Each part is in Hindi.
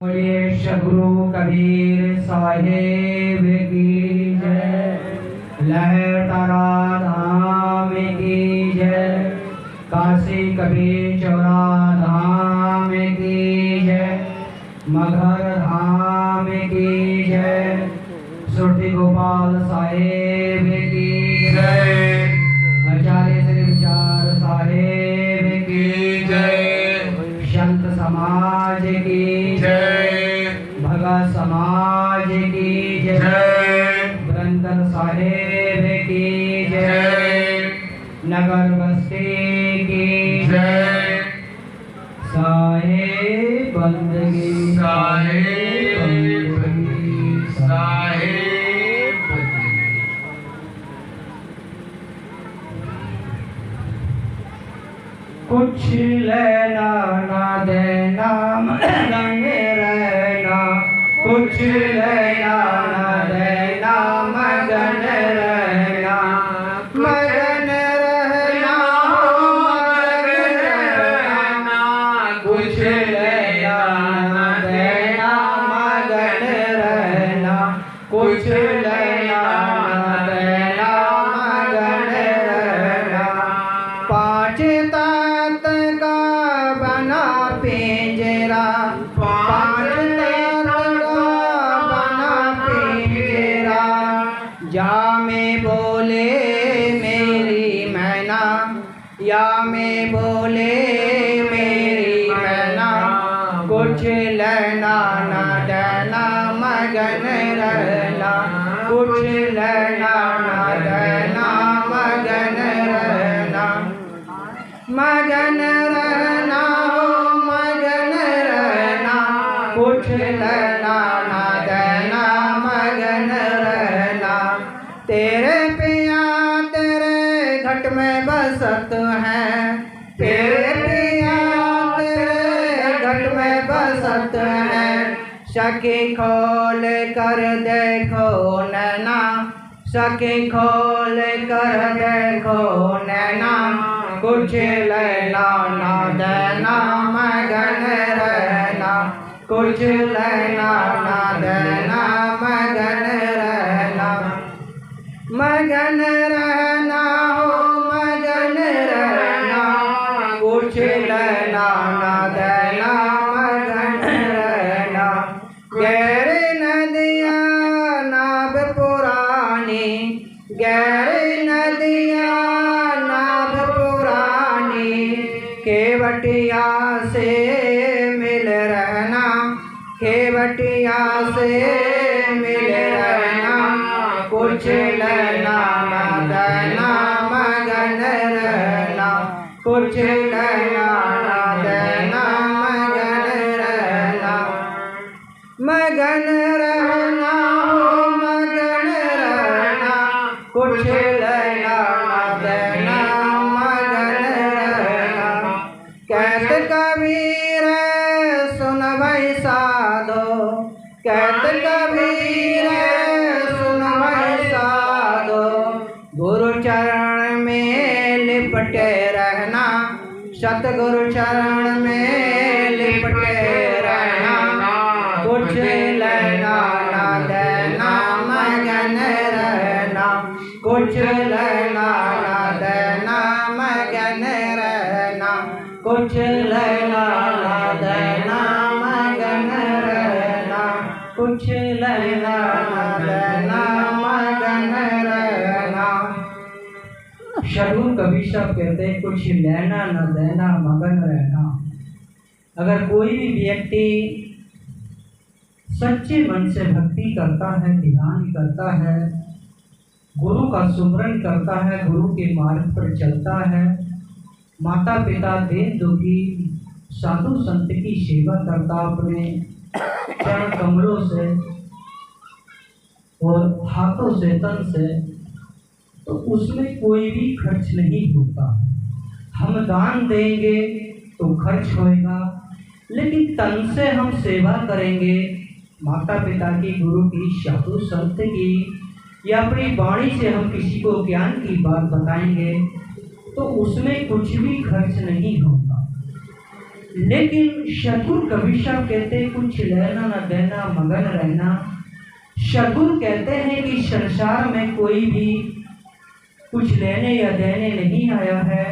बोलिए सद्गुरु कबीर साहेब की जय। लहरतारा धाम की जय। काशी कबीर चौरा धाम की जय। मगहर धाम की जय। सुरती गोपाल साहेब की जय। आचार्य श्री विचार साहेब की जय। संत समाज की जय। भगत समाज की जय। बरंदर साहेब की जय। नगर बस्ती की जय। साहेब बंदगी साहेब बंदगी साहेब बंदगी। कुछ लेना ना देना मगन रहना। कुछ लेना ना देना मगन रहना। मगन रहना हो मगन रहना। कुछ लेना ना देना मगन रहना। कुछ लेना ना देना मगन रहना। पाँच तात का बना पिंजरा। पाँच तात का बना पिंजरा। जा में बोले मेरी मैना। या में बोले मेरी मैना। कुछ लेना ना देना मगन रहना। कुछ लेना ना देना मगन रहना। मगन रहना हो मगन रहना। कुछ लेना ना देना मगन रहना। तेरे पिया तेरे घट में बसत है। तेरे पिया तेरे घट में बसत है। सखी खोल कर देखो नैना। सखी खोल कर देखो नैना। कुछ लेना ना देना मगन रहना। कुछ लेना ना देना मगन रहना। मगन रहना हो मगन रहना। कुछ लेना ना देना मगन रहना। गहरी नदिया नाव पुरानी। गहरी नदिया नाव पुरानी। केवटिया से मिल रहना। केवटिया से मिल रहना। कुछ लेना ना देना मगन रहना। कुछ लेना ना देना मगन रहना। मगन रहना हो मगन रहना। कुछ लेना ना देना मगन रहना। कहत कबीर सुन भाई साधो। कहत कबीर सुन भाई साधो। गुरु चरण में लिपटे रहना। सतगुरु चरण में लिपटे रहना। कुछ लेना ना देना मगन रहना। कुछ लेना ना देना मगन रहना। कुछ लेना ना देना मगन रहना। कुछ लेना ना देना मगन रहना। सद्गुरु कबीर साहब कहते हैं कुछ लेना न देना मगन रहना। अगर कोई भी व्यक्ति सच्चे मन से भक्ति करता है, ध्यान करता है, गुरु का सुमरन करता है, गुरु के मार्ग पर चलता है, माता पिता देव दुखी साधु संत की सेवा करता अपने चरण कमलों से और हाथों से तन से, तो उसमें कोई भी खर्च नहीं होता। हम दान देंगे तो खर्च होएगा, लेकिन तन से हम सेवा करेंगे, माता पिता की, गुरु की, साधु संत की, या अपनी वाणी से हम किसी को ज्ञान की बात बताएंगे, तो उसमें कुछ भी खर्च नहीं होगा। लेकिन सद्गुरु कबीर साहब कहते हैं कुछ लेना न देना मगन रहना। सद्गुरु कहते हैं कि संसार में कोई भी कुछ लेने या देने नहीं आया है,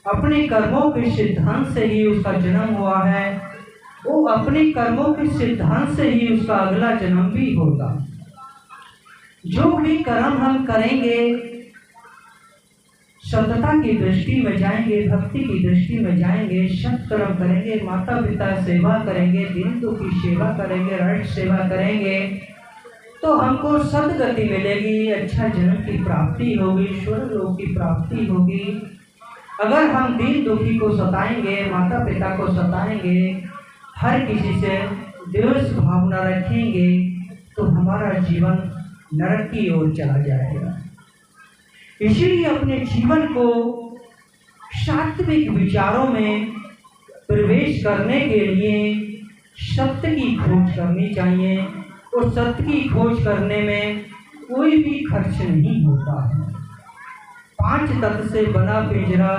अपने कर्मों के सिद्धांत से ही उसका जन्म हुआ है, वो अपने कर्मों के सिद्धांत से ही उसका अगला जन्म भी होगा। जो भी कर्म हम करेंगे सतता की दृष्टि में जाएंगे, भक्ति की दृष्टि में जाएंगे, सत्कर्म करेंगे, माता पिता सेवा करेंगे, दीनों की सेवा करेंगे, राष्ट्र सेवा करेंगे, तो हमको सदगति मिलेगी, अच्छा जन्म की प्राप्ति होगी, स्वर्ग लोक की प्राप्ति होगी। अगर हम दीन दुखी को सताएंगे, माता पिता को सताएंगे, हर किसी से द्वेष भावना रखेंगे, तो हमारा जीवन नरक की ओर चला जाएगा। इसलिए अपने जीवन को सात्विक विचारों में प्रवेश करने के लिए सत्य की खोज करनी चाहिए, और सत्य की खोज करने में कोई भी खर्च नहीं होता है। 5 तत्व से बना पिंजरा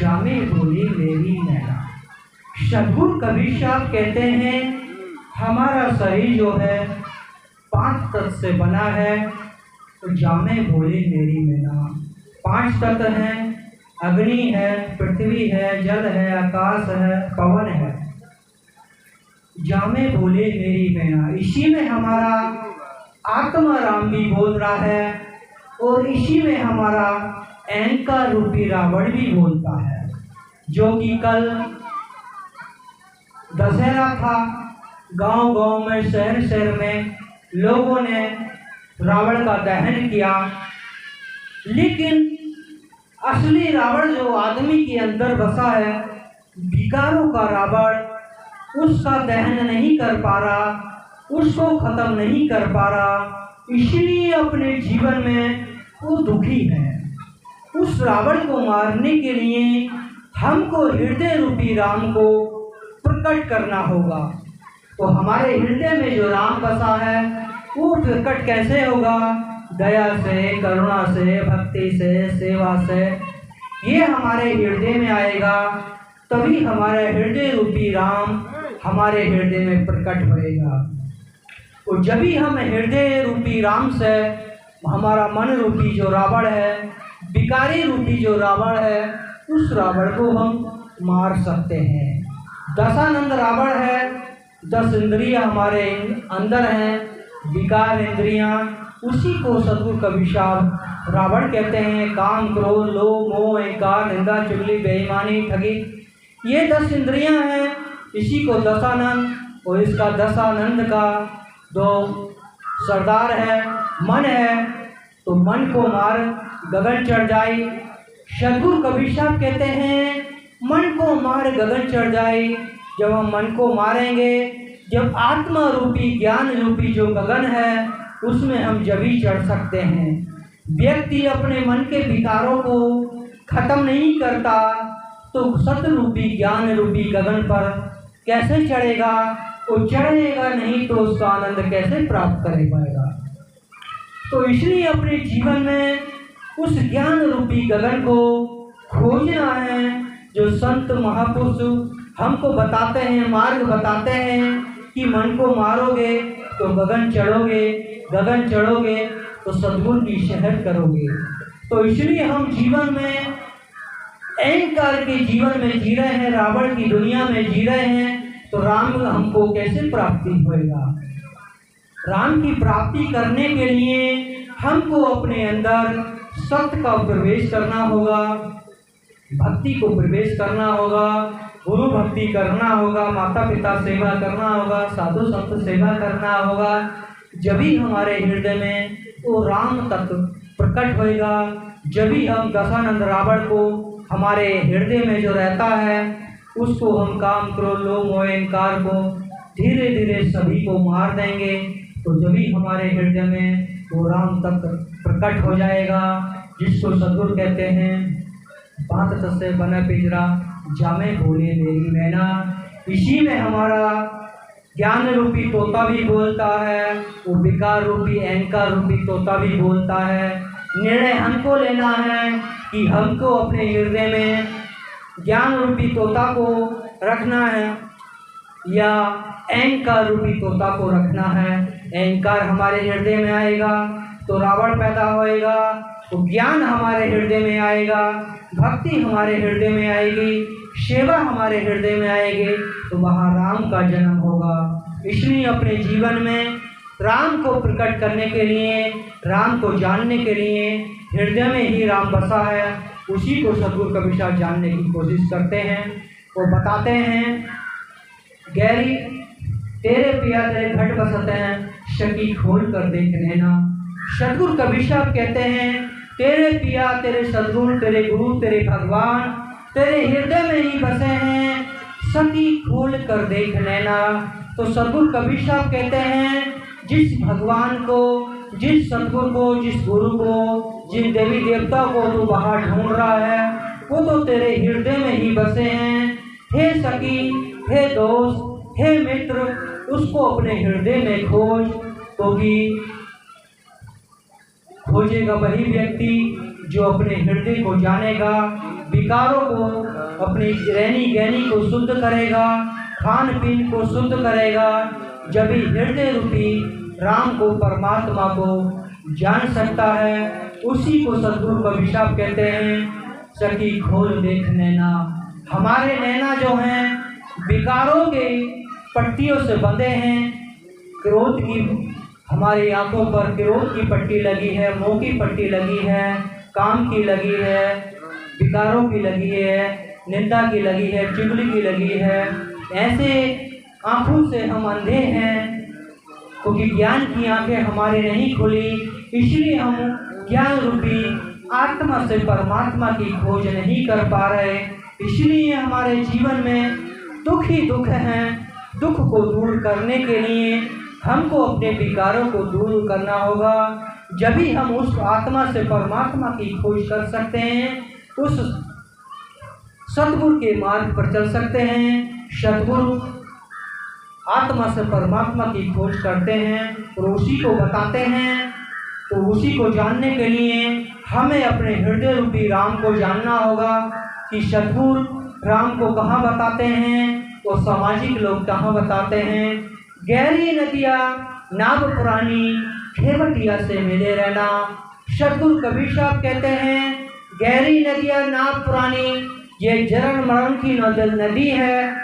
जामे बोली मेरी नैना। सद्गुरु कबीर साहब कहते हैं हमारा शरीर जो है 5 तत्व से बना है, तो जामे बोली मेरी नैना। 5 तत्व हैं, अग्नि है, पृथ्वी है, जल है, आकाश है, पवन है। जामे बोले मेरी मैना, इसी में हमारा आत्मा राम भी बोल रहा है, और इसी में हमारा अहंकार रूपी रावण भी बोलता है। जो कि कल दशहरा था, गांव गांव में, शहर शहर में लोगों ने रावण का दहन किया, लेकिन असली रावण जो आदमी के अंदर बसा है, विकारों का रावण, उसका दहन नहीं कर पा रहा, उसको खत्म नहीं कर पा रहा, इसलिए अपने जीवन में वो दुखी है। उस रावण को मारने के लिए हमको हृदय रूपी राम को प्रकट करना होगा। तो हमारे हृदय में जो राम बसा है वो प्रकट कैसे होगा? दया से, करुणा से, भक्ति से, सेवा से, ये हमारे हृदय में आएगा, तभी हमारे हृदय रूपी राम हमारे हृदय में प्रकट होएगा। और जब भी हम हृदय रूपी राम से हमारा मन रूपी जो रावण है, विकारी रूपी जो रावण है, उस रावण को हम मार सकते हैं। दशानंद रावण है, 10 इंद्रियां हमारे अंदर हैं, विकार इंद्रियां, उसी को सद्गुरु कबीर साहब रावण कहते हैं। काम, क्रोध, लोभ, मोह, अहंकार, निंदा, चुगली, बेईमानी, ठगी, ये 10 इंद्रियां हैं, इसी को दशानंद, और इसका दशानंद का 2 सरदार है, मन है, तो मन को मार गगन चढ़ जाए। सद्गुरु कबीर साहब कहते हैं मन को मार गगन चढ़ जाए। जब हम मन को मारेंगे, जब आत्मा रूपी ज्ञान रूपी जो गगन है उसमें हम जब ही चढ़ सकते हैं। व्यक्ति अपने मन के विकारों को खत्म नहीं करता तो सत्य रूपी ज्ञान रूपी गगन पर कैसे चढ़ेगा? वो चढ़ेगा नहीं तो उसका आनंद कैसे प्राप्त कर पाएगा? तो इसलिए अपने जीवन में उस ज्ञान रूपी गगन को खोजना है, जो संत महापुरुष हमको बताते हैं, मार्ग बताते हैं कि मन को मारोगे तो गगन चढ़ोगे, गगन चढ़ोगे तो सद्गुरु की शहर करोगे। तो इसलिए हम जीवन में अहंकार के जीवन में जी रहे हैं, रावण की दुनिया में जी रहे हैं, तो राम हमको कैसे प्राप्ति होएगा? राम की प्राप्ति करने के लिए हमको अपने अंदर सत्य का प्रवेश करना होगा, भक्ति को प्रवेश करना होगा, गुरु भक्ति करना होगा, माता पिता सेवा करना होगा, साधु संत सेवा करना होगा। जब भी हमारे हृदय में वो राम तत्व प्रकट होएगा, जब भी हम दशानंद रावण को हमारे हृदय में जो रहता है उसको हम काम, क्रोध, लोभ, मोह, अहंकार को धीरे धीरे सभी को मार देंगे। तो जब भी हमारे हृदय में वो राम तत्व प्रकट हो जाएगा, जिसको सद्गुरु कहते हैं 5 तत्व से बना पिंजरा जामे बोले मेरी मैना। इसी में हमारा ज्ञान रूपी तोता भी बोलता है, वो विकार रूपी अहंकार रूपी तोता भी बोलता है। निर्णय हमको लेना है कि हमको अपने हृदय में ज्ञान रूपी तोता को रखना है या अहंकार रूपी तोता को रखना है। अहंकार हमारे हृदय में आएगा तो रावण पैदा होएगा, तो ज्ञान हमारे हृदय में आएगा, भक्ति हमारे हृदय में आएगी, सेवा हमारे हृदय में आएगी, तो वहाँ राम का जन्म होगा। इसलिए अपने जीवन में राम को प्रकट करने के लिए, राम को जानने के लिए, हृदय में ही राम बसा है, उसी को सद्गुरु कबीर साहब जानने की कोशिश करते हैं। वो बताते हैं, गैरी तेरे पिया तेरे घट बसते हैं, शकी खोल कर देख लेना। सद्गुरु कबीर साहब कहते हैं, तेरे पिया तेरे सद्गुरु तेरे गुरु तेरे भगवान तेरे हृदय में ही बसे हैं, सकी खोल कर देख लेना। तो सद्गुरु कबीर साहब कहते हैं, जिस भगवान को, जिस सद्गुरु को, जिस गुरु को, जिन देवी देवता को तू बाहर ढूंढ रहा है, वो तो तेरे हृदय में ही बसे हैं। हे सखी, हे दोस्त, हे मित्र, उसको अपने हृदय में खोज, क्योंकि खोजेगा वही व्यक्ति जो अपने हृदय को जानेगा, विकारों को, अपनी रहनी गहनी को शुद्ध करेगा, खान पीन को शुद्ध करेगा। जब ही हृदय रूपी राम को, परमात्मा को जान सकता है, उसी को सद्गुरु कबीर साहब कहते हैं, सखी खोल देख नैना। हमारे नैना जो हैं विकारों के पट्टियों से बंधे हैं। क्रोध की, हमारी आंखों पर क्रोध की पट्टी लगी है, मोह की पट्टी लगी है, काम की लगी है, विकारों की लगी है, निंदा की लगी है, चुगली की लगी है। ऐसे आंखों से हम अंधे हैं, क्योंकि ज्ञान की आंखें हमारी नहीं खुली, इसलिए हम ज्ञान रूपी आत्मा से परमात्मा की खोज नहीं कर पा रहे। इसलिए हमारे जीवन में दुख ही दुख हैं। दुख को दूर करने के लिए हमको अपने विकारों को दूर करना होगा। जब भी हम उस आत्मा से परमात्मा की खोज कर सकते हैं, उस सद्गुरु के मार्ग पर चल सकते हैं। सद्गुरु आत्मा से परमात्मा की खोज करते हैं और उसी को बताते हैं। तो उसी को जानने के लिए हमें अपने हृदय रूपी राम को जानना होगा कि सद्गुरु राम को कहाँ बताते हैं और सामाजिक लोग कहाँ बताते हैं। गहरी नदिया नाव पुरानी, खेवटिया से मिले रहना। सद्गुरु कबीर साहब कहते हैं, गहरी नदिया नाव पुरानी, ये जन्म मरण की नदी है,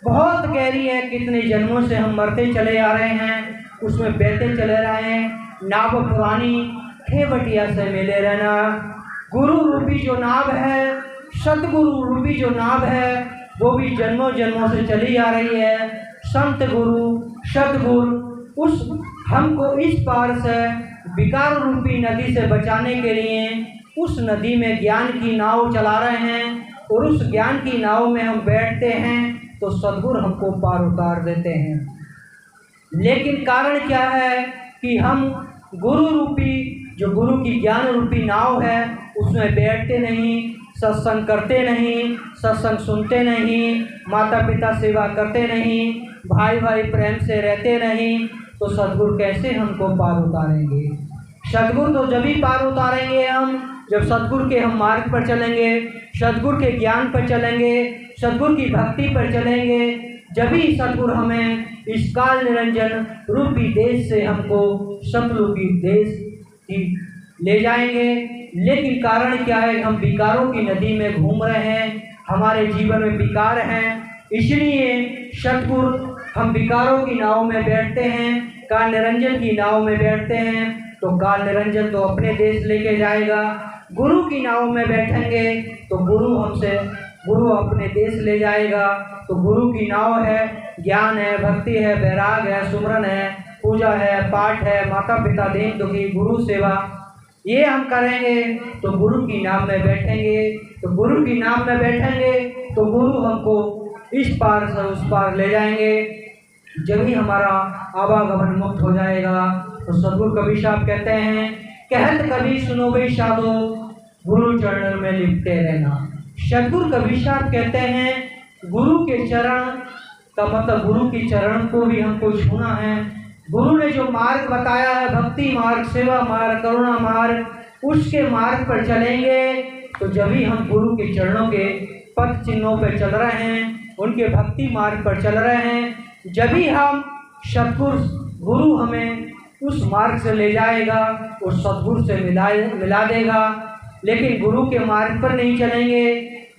बहुत गहरी है। कितने जन्मों से हम मरते चले आ रहे हैं, उसमें बहते चले रहे हैं। नाव पुरानी, खेवटिया से मिले रहना। गुरु रूपी जो नाव है, सतगुरु रूपी जो नाव है, वो भी जन्मों जन्मों से चली आ रही है। संत गुरु, सतगुरु उस हमको इस पार से विकार रूपी नदी से बचाने के लिए उस नदी में ज्ञान की नाव चला रहे हैं, और उस ज्ञान की नाव में हम बैठते हैं तो सद्गुरु हमको पार उतार देते हैं। लेकिन कारण क्या है कि हम गुरु रूपी, जो गुरु की ज्ञान रूपी नाव है, उसमें बैठते नहीं, सत्संग करते नहीं, सत्संग सुनते नहीं, माता पिता सेवा करते नहीं, भाई भाई प्रेम से रहते नहीं, तो सद्गुरु कैसे हमको पार उतारेंगे। सद्गुरु तो जब ही पार उतारेंगे हम, जब सद्गुरु के हम मार्ग पर चलेंगे, सद्गुरु के ज्ञान पर चलेंगे, सद्गुरु की भक्ति पर चलेंगे, जब ही सद्गुरु हमें इस काल निरंजन रूपी देश से हमको सतरूपी देश की ले जाएंगे। लेकिन कारण क्या है, हम विकारों की नदी में घूम रहे हैं, हमारे जीवन में विकार हैं। इसलिए सद्गुरु, हम विकारों की नाव में बैठते हैं, काल निरंजन की नाव में बैठते हैं, तो काल निरंजन तो अपने देश लेके जाएगा। गुरु की नाव में बैठेंगे तो गुरु अपने देश ले जाएगा। तो गुरु की नाव है, ज्ञान है, भक्ति है, वैराग है, सुमरन है, पूजा है, पाठ है, माता पिता दीन दुखी, गुरु सेवा, ये हम करेंगे तो गुरु की नाम में बैठेंगे। तो गुरु की नाम में बैठेंगे तो गुरु हमको इस पार से उस पार ले जाएंगे। जब ही हमारा आवागमन मुक्त हो जाएगा, तो सद्गुरु कबीर साहब कहते हैं, कहत कभी सुनो भाई साधो, गुरु चरण में लिपटे रहना। सद्गुरु कबीर साहब कहते हैं, गुरु के चरण का मतलब गुरु के चरण को भी हमको छूना है। गुरु ने जो मार्ग बताया है, भक्ति मार्ग, सेवा मार्ग, करुणा मार्ग, उसके मार्ग पर चलेंगे तो जब ही हम गुरु के चरणों के पथ चिन्हों पर चल रहे हैं, उनके भक्ति मार्ग पर चल रहे हैं। जब भी हम सतगुरु गुरु हमें उस मार्ग से ले जाएगा, उस सतगुरु से मिला देगा। लेकिन गुरु के मार्ग पर नहीं चलेंगे,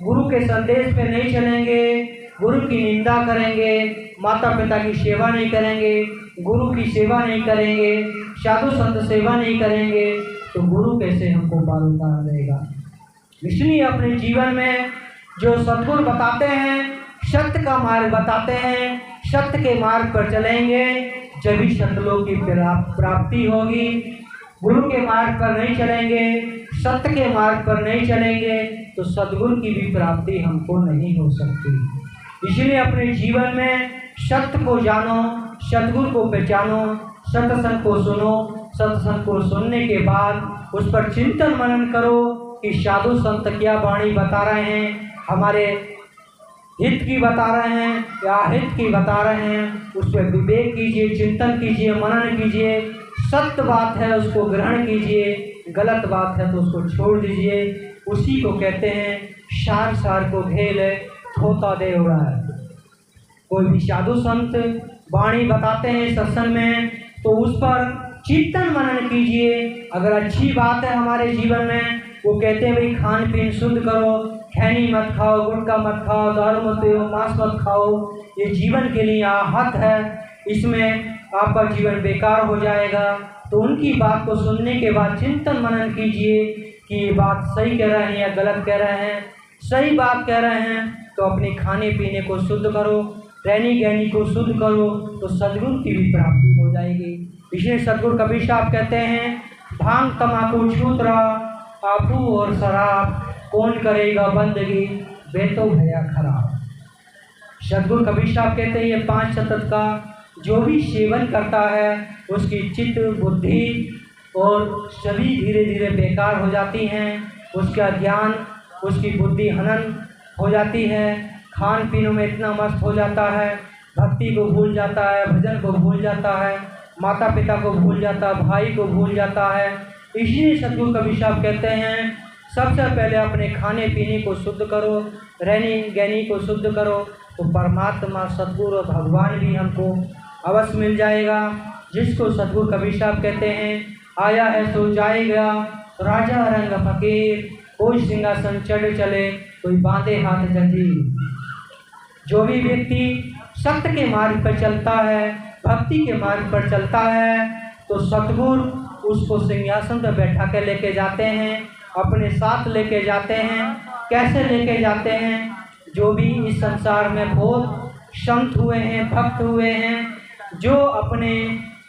गुरु के संदेश पे नहीं चलेंगे, गुरु की निंदा करेंगे, माता पिता की सेवा नहीं करेंगे, गुरु की सेवा नहीं करेंगे, साधु संत सेवा नहीं करेंगे, तो गुरु कैसे हमको पार उतार देगा। इसलिए अपने जीवन में जो सतगुरु बताते हैं, सत्य का मार्ग बताते हैं, सत्य के मार्ग पर चलेंगे, जब भी सतलोक की प्राप्ति होगी। गुरु के मार्ग पर नहीं चलेंगे, सत्य के मार्ग पर नहीं चलेंगे, तो सतगुरु की भी प्राप्ति हमको नहीं हो सकती। इसलिए अपने जीवन में सत्य को जानो, सतगुरु को पहचानो, सत्संग को सुनो, सत्संग को सुनने के बाद उस पर चिंतन मनन करो कि साधु संत क्या वाणी बता रहे हैं, हमारे हित की बता रहे हैं या हित की बता रहे हैं। उस पर विवेक कीजिए, चिंतन कीजिए, मनन कीजिए। सत्य बात है उसको ग्रहण कीजिए, गलत बात है तो उसको छोड़ दीजिए। उसी को कहते हैं सार सार को घेल धोता दे उड़ा है। कोई भी साधु संत वाणी बताते हैं सत्संग में, तो उस पर चिंतन मनन कीजिए। अगर अच्छी बात है हमारे जीवन में, वो कहते हैं भाई खान पीन शुद्ध करो, खैनी मत खाओ, गुटखा मत खाओ, दारू मत पियो, मांस मत खाओ, ये जीवन के लिए आहत है, इसमें आपका जीवन बेकार हो जाएगा। तो उनकी बात को सुनने के बाद चिंतन मनन कीजिए कि ये बात सही कह रहे हैं या गलत कह रहे हैं। सही बात कह रहे हैं तो अपने खाने पीने को शुद्ध करो, रहनी गहनी को शुद्ध करो, तो सद्गुरु की भी प्राप्ति हो जाएगी। इसलिए सद्गुरु कबीर साहब कहते हैं भांग तमाकू छूतरा आपू और शराब कौन करेगा बंदगी वे तो भया खराब। सद्गुरु कबीर साहब कहते हैं ये 5 सतत का जो भी सेवन करता है उसकी चित्त बुद्धि और सभी धीरे धीरे बेकार हो जाती हैं, उसका ज्ञान उसकी बुद्धि हनन हो जाती है, खान पीनों में इतना मस्त हो जाता है, भक्ति को भूल जाता है, भजन को भूल जाता है, माता पिता को भूल जाता है, भाई को भूल जाता है। इसलिए सद्गुरु कबीर साहब कहते हैं सबसे पहले अपने खाने पीने को शुद्ध करो, रहनी गहनी को शुद्ध करो, तो परमात्मा सद्गुरु और भगवान भी हमको अवश्य मिल जाएगा। जिसको सद्गुरु कबीर साहब कहते हैं आया है सो जाएगा, राजा रंग फकीर, कोई सिंहासन चढ़ चले, कोई बांधे हाथ जंजीर। जो भी व्यक्ति सत्य के मार्ग पर चलता है, भक्ति के मार्ग पर चलता है, तो सद्गुरु उसको सिंहासन पर बैठा के लेके जाते हैं, अपने साथ लेके जाते हैं। कैसे लेके जाते हैं? जो भी इस संसार में बहुत संत हुए हैं, भक्त हुए हैं, जो अपने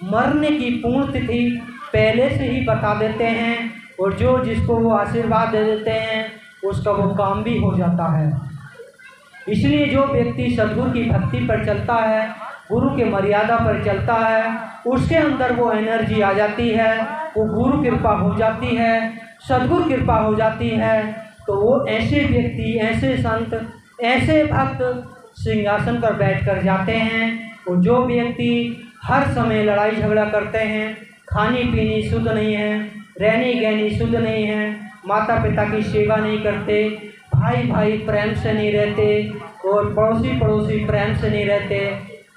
मरने की पूर्ण तिथि पहले से ही बता देते हैं, और जो जिसको वो आशीर्वाद दे देते हैं उसका वो काम भी हो जाता है। इसलिए जो व्यक्ति सद्गुरु की भक्ति पर चलता है, गुरु के मर्यादा पर चलता है, उसके अंदर वो एनर्जी आ जाती है, वो गुरु कृपा हो जाती है, सद्गुरु कृपा हो जाती है, तो वो ऐसे व्यक्ति, ऐसे संत, ऐसे भक्त सिंहासन पर बैठकर जाते हैं। और जो व्यक्ति हर समय लड़ाई झगड़ा करते हैं, खानी पीनी शुद्ध नहीं है, रहनी गहनी शुद्ध नहीं है, माता पिता की सेवा नहीं करते, भाई भाई प्रेम से नहीं रहते, और पड़ोसी पड़ोसी प्रेम से नहीं रहते,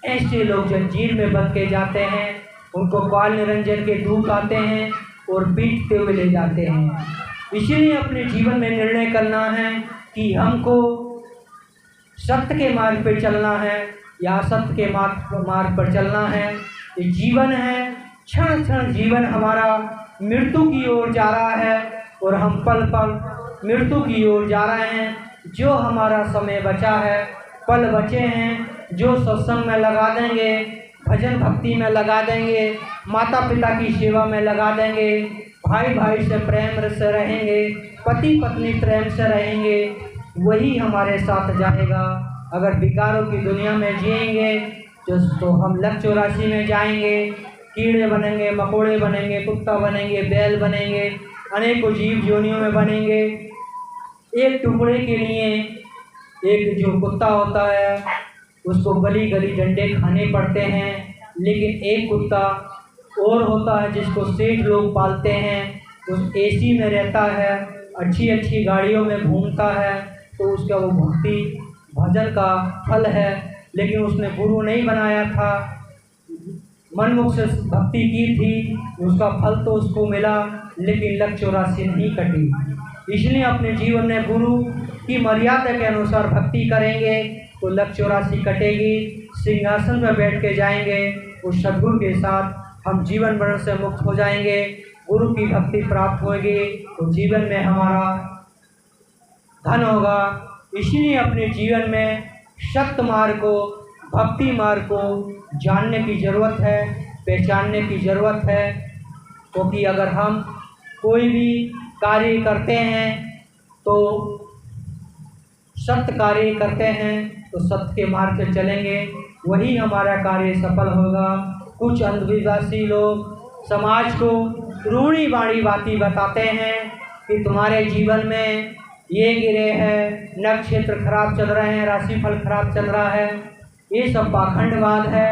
ऐसे लोग जंजीर में बंध के जाते हैं। उनको काल निरंजन के दूत आते हैं और पीटते हुए ले जाते हैं। इसीलिए अपने जीवन में निर्णय करना है कि हमको सत्य के मार्ग पर चलना है या असत्य के मार्ग पर चलना है। ये जीवन है, क्षण क्षण जीवन हमारा मृत्यु की ओर जा रहा है, और हम पल पल मृत्यु की ओर जा रहे हैं। जो हमारा समय बचा है, पल बचे हैं, जो सत्संग में लगा देंगे, भजन भक्ति में लगा देंगे, माता पिता की सेवा में लगा देंगे, भाई भाई से प्रेम से रहेंगे, पति पत्नी प्रेम से रहेंगे, वही हमारे साथ जाएगा। अगर विकारों की दुनिया में जिएंगे तो हम लक 84 में जाएंगे, कीड़े बनेंगे, मकोड़े बनेंगे, कुत्ता बनेंगे, बैल बनेंगे, अनेकों जीव योनियों में बनेंगे। एक टुकड़े के लिए एक जो कुत्ता होता है उसको गली गली डंडे खाने पड़ते हैं, लेकिन एक कुत्ता और होता है जिसको सेठ लोग पालते हैं, उस एसी में रहता है, अच्छी अच्छी गाड़ियों में घूमता है, तो उसका वो भक्ति भजन का फल है, लेकिन उसने गुरु नहीं बनाया था, मनमुख से भक्ति की थी, उसका फल तो उसको मिला, लेकिन लक 84 नहीं कटी। इसलिए अपने जीवन में गुरु की मर्यादा के अनुसार भक्ति करेंगे तो लक 84 कटेगी, सिंहासन पर बैठ के जाएंगे उस सद्गुरु के साथ, हम जीवन मरण से मुक्त हो जाएंगे, गुरु की भक्ति प्राप्त होगी तो जीवन में हमारा धन होगा। इसलिए अपने जीवन में सत्य मार्ग को, भक्ति मार्ग को जानने की ज़रूरत है, पहचानने की ज़रूरत है, क्योंकि अगर हम कोई भी कार्य करते हैं तो सत्य कार्य करते हैं तो सत्य के मार्ग से चलेंगे, वही हमारा कार्य सफल होगा। कुछ अंधविश्वासी लोग समाज को रूढ़ी बाड़ी बातें बताते हैं कि तुम्हारे जीवन में ये गिरे हैं, नक्षत्र खराब चल रहे हैं, राशिफल खराब चल रहा है, ये सब पाखंडवाद है।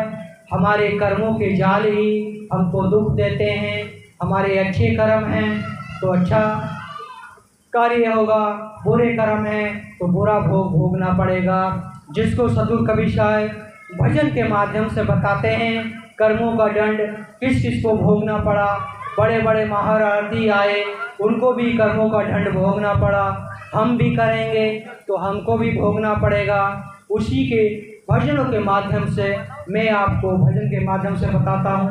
हमारे कर्मों के जाल ही हमको दुख देते हैं, हमारे अच्छे कर्म हैं तो अच्छा कार्य होगा, बुरे कर्म हैं तो बुरा भोग भोगना पड़ेगा। जिसको सद्गुरु कबीर साहब भजन के माध्यम से बताते हैं कर्मों का दंड किस किस को भोगना पड़ा, बड़े बड़े महारथी आए उनको भी कर्मों का दंड भोगना पड़ा, हम भी करेंगे तो हमको भी भोगना पड़ेगा। उसी के भजनों के माध्यम से मैं आपको भजन के माध्यम से बताता हूँ।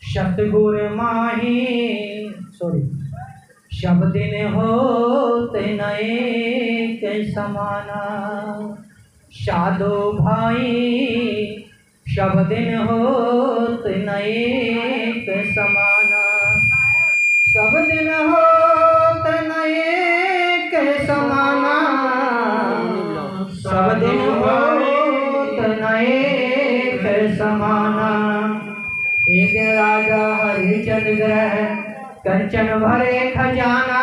सतगुर माही शब दिन होते नए के समाना, साधो भाई शब दिन होते नए के समाना, सब दिन होते नए के समाना, सब दिन होते नए के समाना। एक राजा हरिचंद ग्रह कंचन भरे खजाना,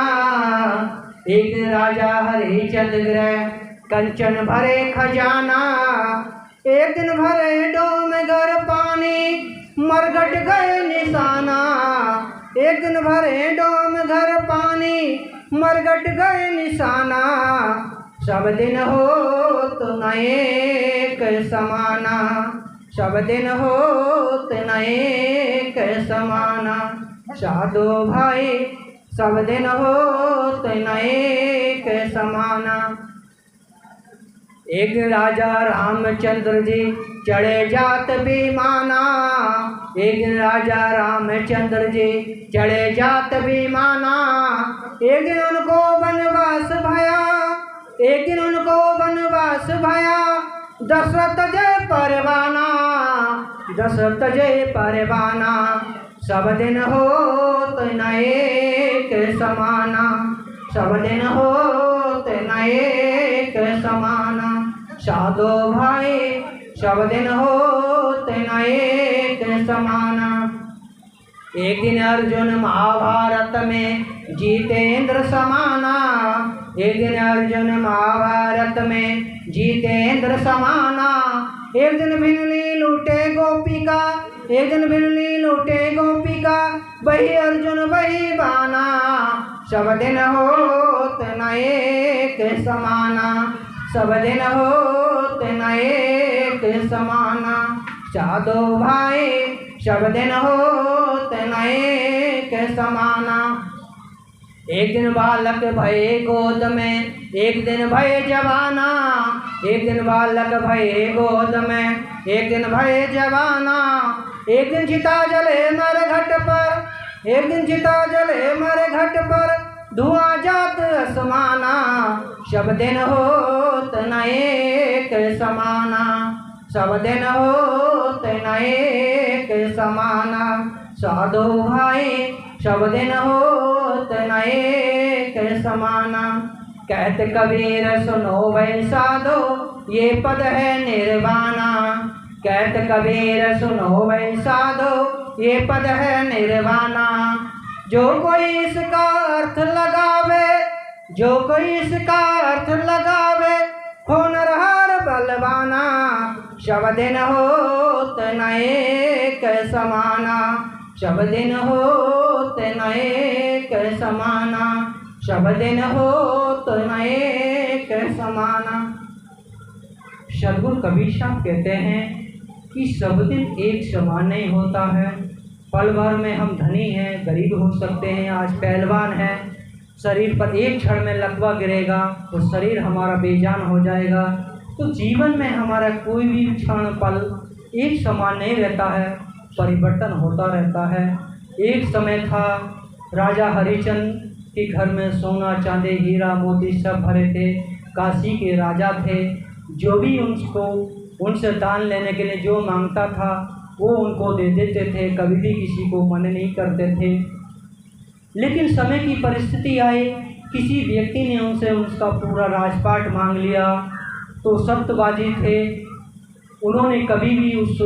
एक राजा हरिचंद ग्रह कंचन भरे खजाना, एक दिन भरे डोम घर पानी मरघट गए निशाना, एक दिन भरे डोम घर पानी मरघट गए निशाना, सब दिन होत नए के समाना, सब दिन होत नए के समाना, साधो भाई सब दिन होत नए के समाना। एक राजा रामचंद्र जी चढ़े जात विमाना, एक राजा रामचंद्र जी चढ़े जात विमाना, एक दिन उनको वनवास भया, एक दिन उनको वनवास भया, दशरथ जय परवाना, दशरथ जय परवाना, सब दिन होत नए के समाना, सब दिन होत नए के समाना, साधो भाई सब दिन होत नए के समाना। एक दिन अर्जुन महाभारत में जीतेंद्र समाना, एक दिन अर्जुन महाभारत में जीतेंद्र समाना, एक दिन बिजली लूटे गोपिका, एक दिन बिजली लूटे गोपिका, वही अर्जुन वही बाना, सब दिन होत नए के समाना, सब दिन होत नए के समाना, साधो भाई सब दिन होत नए के समाना। एक दिन बालक भये गोद में, एक दिन भये जवाना, एक दिन बालक भये गोद में, एक दिन भये जवाना, एक दिन चिता जले मर घट पर, एक दिन चिता जले मर घट पर, धुआं जात आसमाना, सब दिन होत नए के समाना, सब दिन होत नए के समाना, साधो भाई सब दिन होत नए के समाना। कहत कबीर सुनो भाई साधो ये पद है निर्वाणा, कहत कबीर सुनो भाई साधो ये पद है निर्वाणा, जो कोई इसका अर्थ लगावे, जो कोई इसका अर्थ लगावे, हो नरहर बलवाना, सब दिन होत नए के समाना, सब दिन होत नए के समाना, सब दिन होत होत न एक समाना। सद्गुरु कबीर साहब कहते हैं कि सब दिन एक समान नहीं होता है। पल भर में हम धनी हैं, गरीब हो सकते हैं, आज पहलवान हैं, शरीर पर एक क्षण में लकवा गिरेगा तो शरीर हमारा बेजान हो जाएगा। तो जीवन में हमारा कोई भी क्षण पल एक समान नहीं रहता है, परिवर्तन होता रहता है। एक समय था राजा हरिचंद के घर में सोना चांदी हीरा मोती सब भरे थे। काशी के राजा थे, जो भी उनसे दान लेने के लिए जो मांगता था वो उनको दे देते थे, कभी भी किसी को मना नहीं करते थे। लेकिन समय की परिस्थिति आई, किसी व्यक्ति ने उनसे उसका पूरा राजपाट मांग लिया। तो सत्यवादी थे, उन्होंने कभी भी उस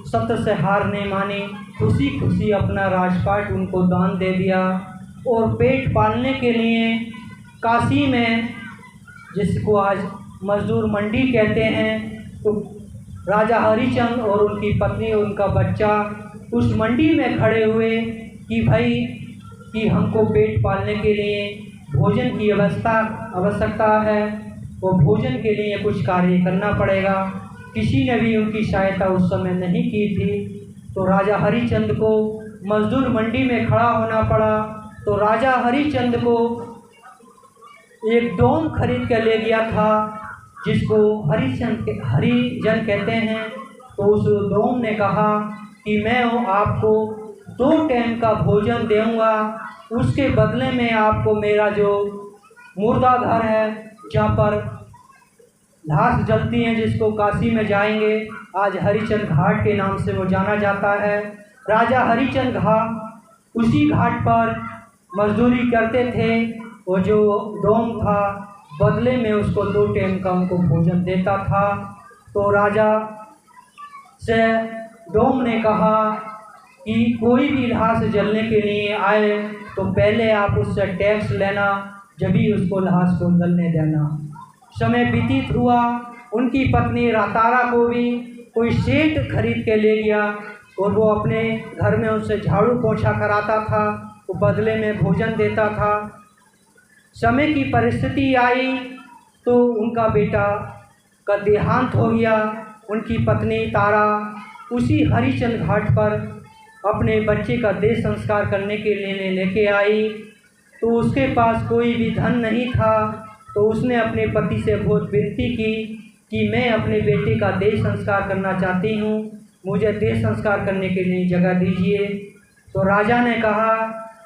सत्य से हार नहीं मानी, खुशी खुशी अपना राजपाट उनको दान दे दिया। और पेट पालने के लिए काशी में, जिसको आज मजदूर मंडी कहते हैं, तो राजा हरिचंद और उनकी पत्नी और उनका बच्चा उस मंडी में खड़े हुए कि भाई कि हमको पेट पालने के लिए भोजन की आवश्यकता है, वो भोजन के लिए कुछ कार्य करना पड़ेगा। किसी ने भी उनकी सहायता उस समय नहीं की थी। तो राजा हरिचंद को मजदूर मंडी में खड़ा होना पड़ा। तो राजा हरिचंद को एक डोम खरीद कर ले गया था, जिसको हरिजन कहते हैं। तो उस डोम ने कहा कि मैं आपको 2 टाइम का भोजन दूंगा, उसके बदले में आपको मेरा जो मुर्दा घर है जहाँ पर लाश जलती हैं, जिसको काशी में जाएंगे, आज हरिचंद घाट के नाम से वो जाना जाता है। राजा हरिचंद उसी घाट पर मजदूरी करते थे। वो जो डोम था बदले में उसको 2 टाइम का उनको भोजन देता था। तो राजा से डोम ने कहा कि कोई भी लाश जलने के लिए आए तो पहले आप उससे टैक्स लेना, जब भी उसको लाश को जलने देना। समय व्यतीत हुआ, उनकी पत्नी रातारा को भी कोई सेठ खरीद के ले गया और वो अपने घर में उससे झाड़ू पोछा कराता था, वो बदले में भोजन देता था। समय की परिस्थिति आई तो उनका बेटा का देहांत हो गया। उनकी पत्नी तारा उसी हरिचंद घाट पर अपने बच्चे का देह संस्कार करने के लिए लेके आई। तो उसके पास कोई भी धन नहीं था। तो उसने अपने पति से बहुत विनती की कि मैं अपने बेटे का देह संस्कार करना चाहती हूँ, मुझे देह संस्कार करने के लिए जगह दीजिए। तो राजा ने कहा,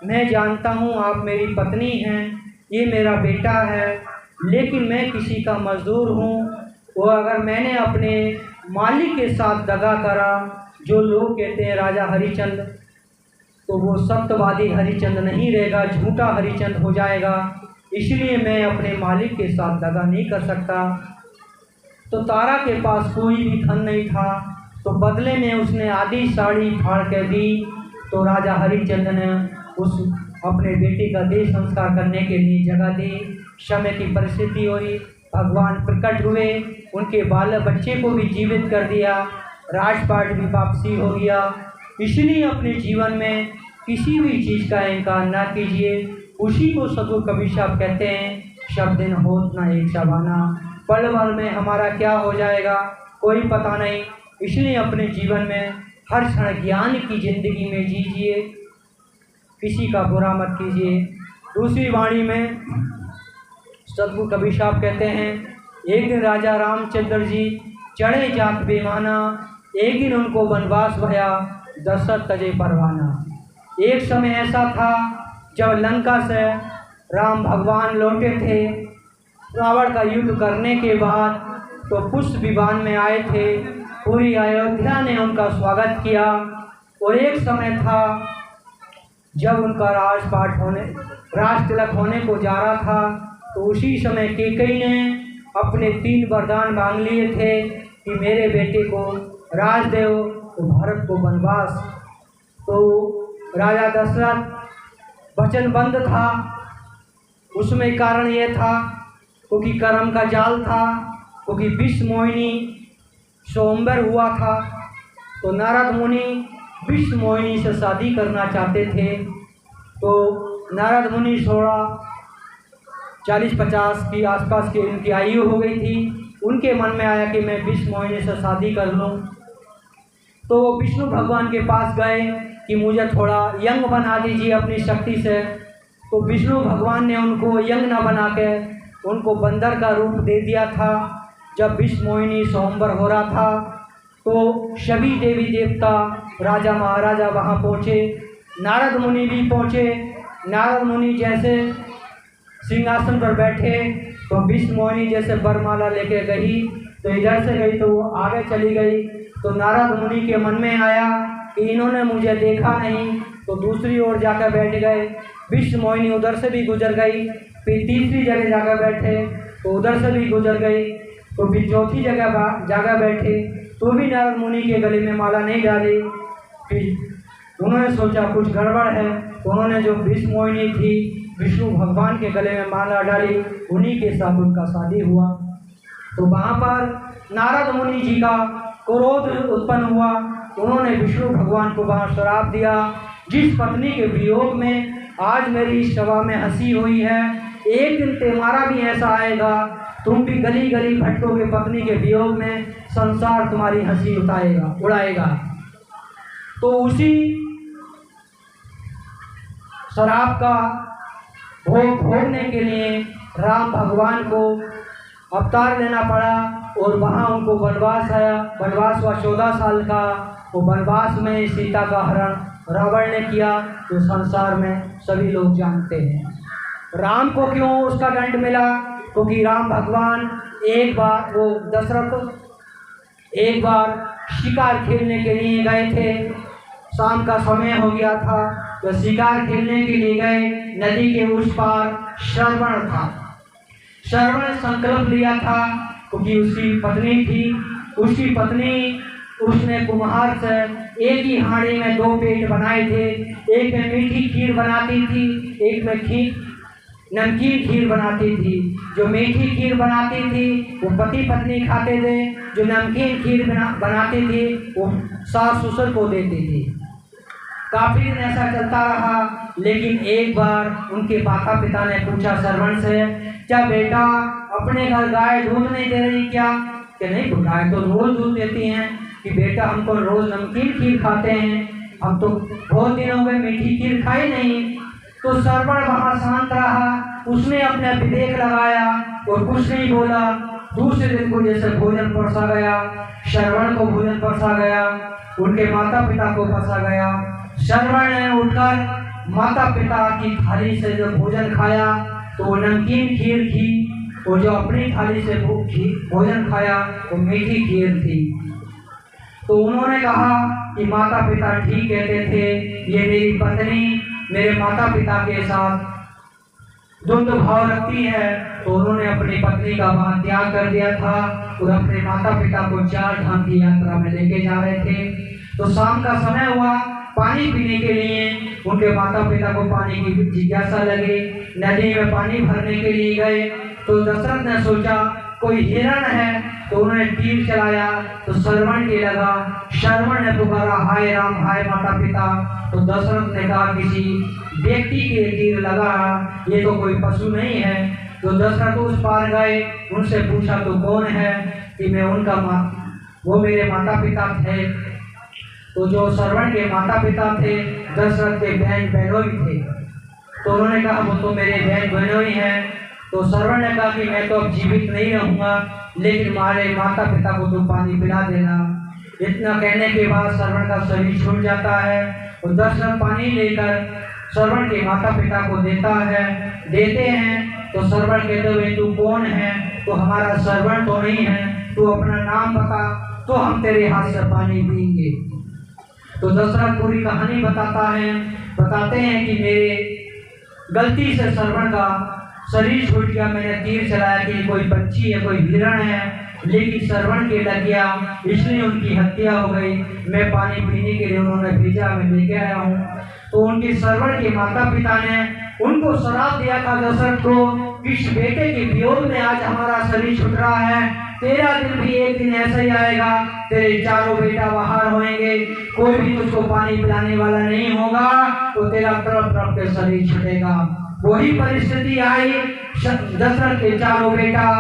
मैं जानता हूँ आप मेरी पत्नी हैं, ये मेरा बेटा है, लेकिन मैं किसी का मजदूर हूँ। वो अगर मैंने अपने मालिक के साथ दगा करा, जो लोग कहते हैं राजा हरिचंद, तो वो सत्यवादी हरिचंद नहीं रहेगा, झूठा हरिचंद हो जाएगा। इसलिए मैं अपने मालिक के साथ दगा नहीं कर सकता। तो तारा के पास कोई भी धन नहीं था, तो बदले में उसने आधी साड़ी फाड़ के दी। तो राजा हरिचंद ने उस अपने बेटे का देह संस्कार करने के लिए जगह दी। समय की परिस्थिति हुई, भगवान प्रकट हुए, उनके बाल बच्चे को भी जीवित कर दिया, राजपाट भी वापसी हो गया। इसलिए अपने जीवन में किसी भी चीज़ का इनकार ना कीजिए। उसी को सद्गुरु कबीर साहब कहते हैं, शब दिन होत ना एक शबाना, पल भर में हमारा क्या हो जाएगा कोई पता नहीं। इसलिए अपने जीवन में हर क्षण ज्ञान की जिंदगी में जीजिए, किसी का बुरा मत कीजिए। दूसरी वाणी में सद्गुरु कबीर साहब कहते हैं, एक दिन राजा रामचंद्र जी चढ़े जात बेमाना, एक दिन उनको वनवास भया दशरथ तजे परवाना। एक समय ऐसा था जब लंका से राम भगवान लौटे थे रावण का युद्ध करने के बाद, तो पुष्प विमान में आए थे, पूरी अयोध्या ने उनका स्वागत किया। और एक समय था जब उनका राज तिलक होने को जा रहा था, तो उसी समय कैकेयी ने अपने 3 वरदान मांग लिए थे कि मेरे बेटे को राज देव तो भारत को वनवास। तो राजा दशरथ वचनबद्ध था, उसमें कारण ये था क्योंकि कर्म का जाल था, क्योंकि विष मोहिनी स्वयंवर हुआ था। तो नारद मुनि विष मोहिनी से शादी करना चाहते थे। तो नारद मुनि थोड़ा 40-50 की आसपास की उनकी आयु हो गई थी। उनके मन में आया कि मैं विष्णु मोहिनी से शादी कर लूँ। तो वो विष्णु भगवान के पास गए कि मुझे थोड़ा यंग बना दीजिए अपनी शक्ति से। तो विष्णु भगवान ने उनको यंग न बना के उनको बंदर का रूप दे दिया था। जब विष्णु मोहिनी स्वयंवर हो रहा था तो सभी देवी देवता, राजा महाराजा वहाँ पहुँचे, नारद मुनि भी पहुँचे। नारद मुनि जैसे सिंहासन पर बैठे तो विष्णु मोहिनी जैसे वरमाला लेके गई, तो इधर से गई तो वो आगे चली गई। तो नारद मुनि के मन में आया कि इन्होंने मुझे देखा नहीं, तो दूसरी ओर जाकर बैठ गए। विष्णु मोहिनी उधर से भी गुजर गई, फिर तीसरी जगह जाकर बैठे तो उधर से भी गुजर गई, तो फिर चौथी जगह बैठे तो भी नारद मुनि के गले में माला नहीं डाली। फिर उन्होंने सोचा कुछ गड़बड़ है, तो उन्होंने जो विष्णु मोहिनी थी विष्णु भगवान के गले में माला डाली, उन्हीं के साथ उनका शादी हुआ। तो वहाँ पर नारद मुनि जी का क्रोध उत्पन्न हुआ। उन्होंने विष्णु भगवान को वहाँ श्राप दिया, जिस पत्नी के वियोग में आज मेरी इस सभा में हंसी हुई है, एक दिन तुम्हारा भी ऐसा आएगा, तुम भी गली गली भटकोगे पत्नी के वियोग में, संसार तुम्हारी हंसी उड़ाएगा। तो उसी शराब का भोग भोगने के लिए राम भगवान को अवतार लेना पड़ा और वहाँ उनको वनवास आया। वनवास हुआ 14 साल का। वो वनवास में सीता का हरण रावण ने किया, जो संसार में सभी लोग जानते हैं। राम को क्यों उसका दंड मिला? क्योंकि राम भगवान एक बार वो दशरथ एक बार शिकार खेलने के लिए गए थे। शाम का समय हो गया था, तो शिकार खेलने के लिए गए। नदी के उस पार श्रवण था। श्रवण संकल्प लिया था, क्योंकि उसकी पत्नी थी। उसकी पत्नी उसने कुम्हार से एक ही हांडी में 2 पेट बनाए थे। एक में मीठी खीर बनाती थी, एक में नमकीन खीर बनाती थी। जो मीठी खीर बनाती थी वो पति पत्नी खाते थे, जो नमकीन खीर बनाती थी वो सास ससुर को देती थी। काफ़ी दिन ऐसा चलता रहा, लेकिन एक बार उनके माता पिता ने पूछा श्रवण से, क्या बेटा अपने घर गाय दूध नहीं दे रही क्या? कि नहीं, तो गाय तो रोज़ दूध देती हैं। कि बेटा हम तो रोज़ नमकीन खीर खाते हैं, हम तो बहुत दिन हो गए मीठी खीर खाई नहीं। तो श्रवण वहाँ शांत रहा, उसने अपना विवेक लगाया और कुछ नहीं बोला। दूसरे दिन को जैसे भोजन परसा गया, श्रवण को भोजन परसा गया, उनके माता पिता को परसा गया। श्रवण ने उठकर माता पिता की थाली से जो भोजन खाया तो वो नमकीन खीर थी, और जो अपनी थाली से भोजन खाया वो मीठी खीर थी। तो उन्होंने कहा कि माता पिता ठीक कहते थे, ये मेरी पत्नी मेरे माता पिता के साथ द्वंद्व भाव रखती है। तो उन्होंने अपनी पत्नी का वहाँ त्याग कर दिया था और अपने माता पिता को 4 धाम की यात्रा में लेके जा रहे थे। तो शाम का समय हुआ, पानी पीने के लिए उनके माता पिता को पानी की जिज्ञासा लगी। नदी में पानी भरने के लिए गए तो दशरथ ने सोचा कोई हिरण है, तो उन्होंने तीर चलाया तो श्रवण के लगा। श्रवण ने पुकारा हाय राम हाय माता पिता। तो दशरथ ने कहा किसी व्यक्ति के तीर लगा, ये तो कोई पशु नहीं है। तो दशरथ उस पार गए, उनसे पूछा तो कौन है? कि मैं उनका वो मेरे माता पिता थे। तो जो श्रवण के माता पिता थे दशरथ के बहन बहनोई थे। तो उन्होंने कहा वो तो मेरे बहन बहनोई हैं। तो श्रवण ने कहा कि मैं तो अब जीवित नहीं रहूँगा, लेकिन हमारे माता पिता को तो पानी पिला देना। इतना कहने के बाद श्रवण का शरीर छूट जाता है और दशरथ पानी लेकर श्रवण के माता पिता को देते हैं। तो श्रवण कहते हुए तू कौन है? तो हमारा श्रवण तो नहीं है, तू अपना नाम बता तो हम तेरे हाथ से पानी पिएंगे। तो दशरथ पूरी कहानी बताते हैं कि मेरे गलती से श्रवण का शरीर छूट गया, मैंने तीर चलाया कि कोई पंछी है, कोई हिरण है, लेकिन श्रवण के लग गया, इसलिए उनकी हत्या हो गई। मैं पानी पीने के लिए उन्होंने भेजा, मैं लेके आया हूँ। तो उनके श्रवण के माता पिता ने उनको श्राप दिया था दशरथ को, किस बेटे के वियोग में आज हमारा शरीर छूट रहा है, तेरा दिन भी एक दिन ऐसा ही आएगा, तेरे चारों बेटा बाहर होंगे, कोई भी तुझको पानी पिलाने वाला नहीं होगा, तो तेरा तरफ तरफ के शरीर छूटेगा। वही परिस्थिति आई। दशरथ के चारों बेटा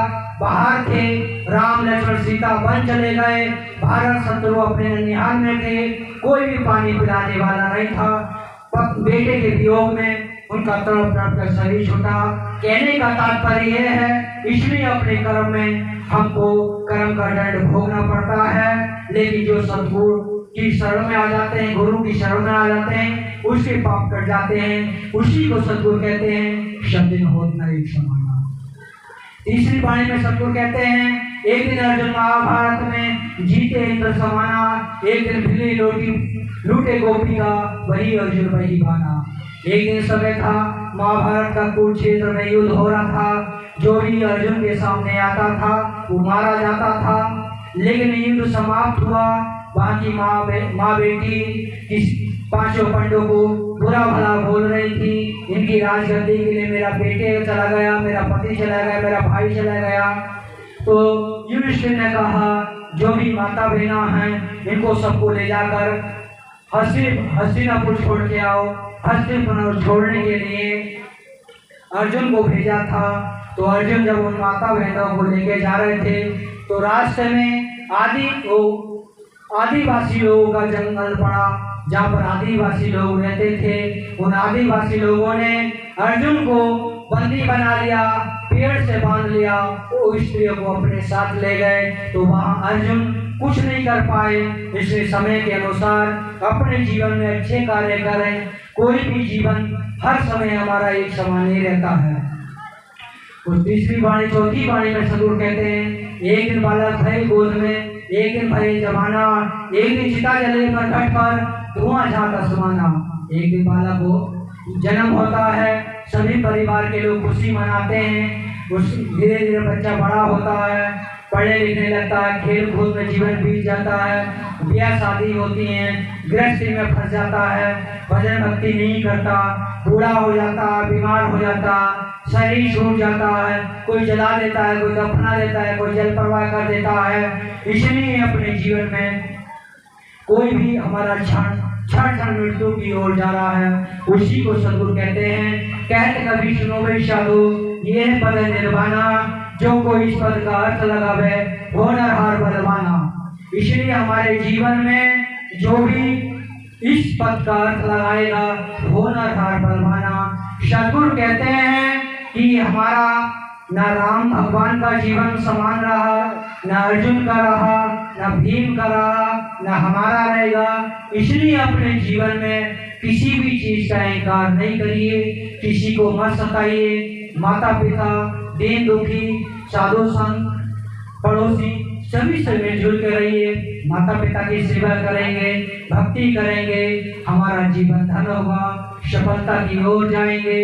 बाहर थे, राम लक्ष्मण सीता वन चले गए, भारत शत्रु अपने ननिहाल में थे, कोई भी पानी पिलाने वाला नहीं था। बेटे के वियोग में उनका तड़प तड़प कर शरीर छूटा। कहने का तात्पर्य यह है, इसलिए अपने कर्म में हमको कर्म का दंड भोगना पड़ता है, लेकिन जो सद्गुरु की शरण में आ जाते हैं, गुरु की शरण में आ जाते हैं, उसके पाप कट जाते हैं, उसी को सद्गुरु कहते हैं। शब्द होत न एक समाना। तीसरी वाणी में सद्गुरु कहते हैं, एक दिन अर्जुन महाभारत में जीते इंद्र समाना, एक दिन भिली लूटे गोपी का, वही अर्जुन वही बाना। एक दिन समय था, महाभारत का कुरुक्षेत्र में युद्ध हो रहा था। जो भी अर्जुन के सामने आता था वो मारा जाता था, लेकिन युद्ध समाप्त हुआ। वहाँ की माँ बेटी इस पांचों पंडों को बुरा भला बोल रही थी, इनकी राजगद्दी के लिए मेरा बेटे चला गया, मेरा पति चला गया, मेरा भाई चला गया। तो युधिष्ठिर ने कहा, जो भी माता बहना हैं इनको सबको ले जाकर हस्तिनापुर छोड़ के आओ। हस्तिनापुर छोड़ने के लिए अर्जुन को भेजा था। तो अर्जुन जब उन माता बहनों को लेके जा रहे थे, तो रास्ते में आदिवासी लोगों का जंगल पड़ा, जहाँ पर आदिवासी लोग रहते थे। उन आदिवासी लोगों ने अर्जुन को बंदी बना लिया, पेड़ से बांध लिया, वो स्त्रियों को अपने साथ ले गए। तो वहाँ अर्जुन कुछ नहीं कर पाए। इसलिए समय के अनुसार अपने जीवन में अच्छे कार्य करें। कोई भी जीवन हर समय हमारा एक समान नहीं रहता है। और तीसरी वाणी चौथी वाणी में सदगुरु कहते हैं, एक दिन बालक भय गोद में, एक दिन भय जमाना, एक दिन चिता जले पर घट पर धुआं झाँक आसमाना। एक दिन बालक को जन्म होता है, सभी परिवार के लोग खुशी मनाते हैं। उस धीरे धीरे बच्चा बड़ा होता है, पढ़ने लिखने लगता है, खेल कूद में जीवन बीत जाता है, ब्याह शादी होती है, गृहस्थी में फंस जाता है, भजन भक्ति नहीं करता, बूढ़ा हो जाता, बीमार हो जाता, शरीर छूट जाता है, कोई जला देता है, कोई दफना देता है, कोई जल प्रवाह कर देता है। इसलिए अपने जीवन में कोई भी हमारा क्षण मृत्यु की ओर जा रहा है, उसी को सद्गुरु कहते हैं। कहते कभी सुनो भाई साधु, ये पद निर्वाणा, जो कोई इस पद का अर्थ लगावे वो नरहार बलवाना। इसलिए हमारे जीवन में जो भी इस पद का अर्थ लगाएगा वो नरहार बलवाना। सद्गुरु कहते हैं कि हमारा न राम भगवान का जीवन समान रहा, न अर्जुन का रहा, न भीम का रहा, न हमारा रहेगा। इसलिए अपने जीवन में किसी भी चीज का इंकार नहीं करिए, किसी को मत सताइए। माता पिता, दीन दुखी, साधु संत, पड़ोसी सभी से मिलजुल के रहिए। माता पिता की सेवा करेंगे, भक्ति करेंगे, हमारा जीवन धन होगा, सफलता की ओर जाएंगे।